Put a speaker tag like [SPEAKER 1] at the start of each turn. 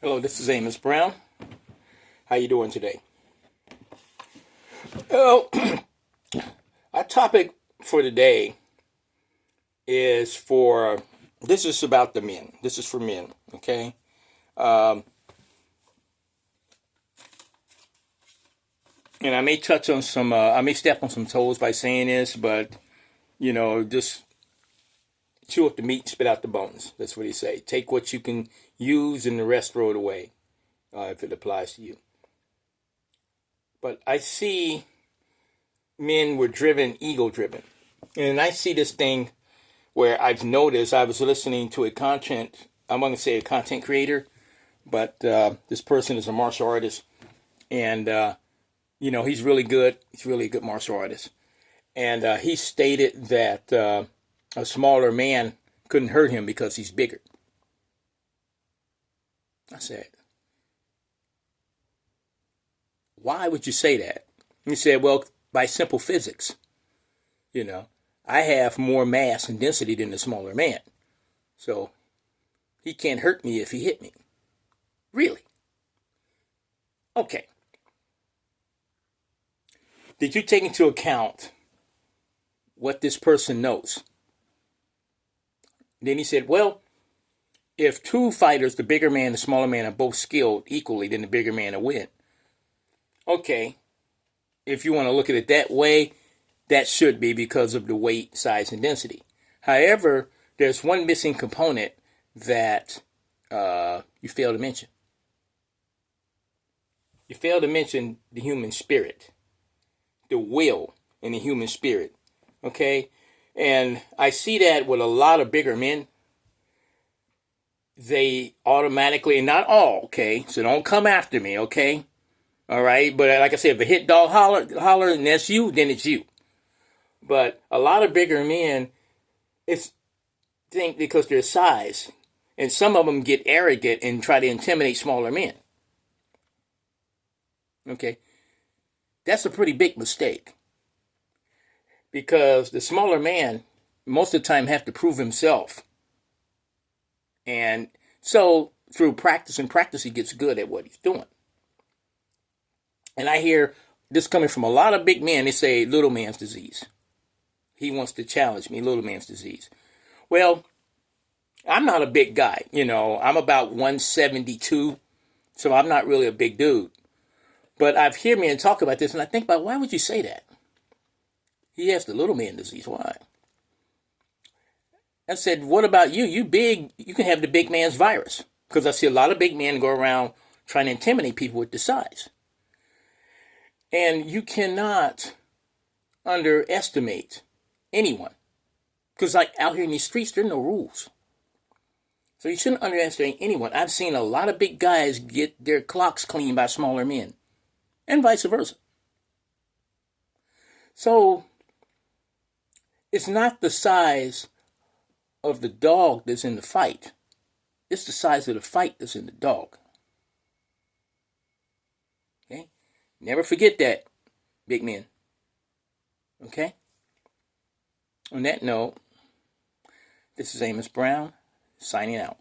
[SPEAKER 1] Hello, this is Amos Brown. How you doing today? Well, our topic for today is this is about the men. This is for men, okay? Um, and I may touch on I may step on some toes by saying this, but, just chew up the meat, spit out the bones. That's what he say. Take what you can use and the rest throw it away, if it applies to you. But I see men were ego driven. And I see this thing where I've noticed, I was listening to I'm going to say a content creator, but this person is a martial artist. And, he's really good. He's really a good martial artist. And he stated that a smaller man couldn't hurt him because he's bigger. I said, why would you say that? He said, well, by simple physics. I have more mass and density than the smaller man. So he can't hurt me if he hit me. Really? Okay. Did you take into account what this person knows? Then he said, well, if two fighters, the bigger man and the smaller man, are both skilled equally, then the bigger man will win. Okay. If you want to look at it that way, that should be because of the weight, size, and density. However, there's one missing component that you fail to mention. You fail to mention the human spirit, the will in the human spirit. Okay? And I see that with a lot of bigger men. They automatically, and not all, okay? So don't come after me, okay? All right? But like I said, if a hit dog holler and that's you, then it's you. But a lot of bigger men think because their size, and some of them get arrogant and try to intimidate smaller men. Okay? That's a pretty big mistake. Because the smaller man, most of the time, have to prove himself. And so, through practice, he gets good at what he's doing. And I hear this coming from a lot of big men. They say, little man's disease. He wants to challenge me, little man's disease. Well, I'm not a big guy. I'm about 172, so I'm not really a big dude. But I've heard men talk about this, and I think about, why would you say that? He has the little man disease. Why? I said, what about you? You big, you can have the big man's virus. Because I see a lot of big men go around trying to intimidate people with the size. And you cannot underestimate anyone. Because like out here in these streets, there are no rules. So you shouldn't underestimate anyone. I've seen a lot of big guys get their clocks cleaned by smaller men. And vice versa. So it's not the size of the dog that's in the fight. It's the size of the fight that's in the dog. Okay? Never forget that, big men. Okay? On that note, this is Amos Brown, signing out.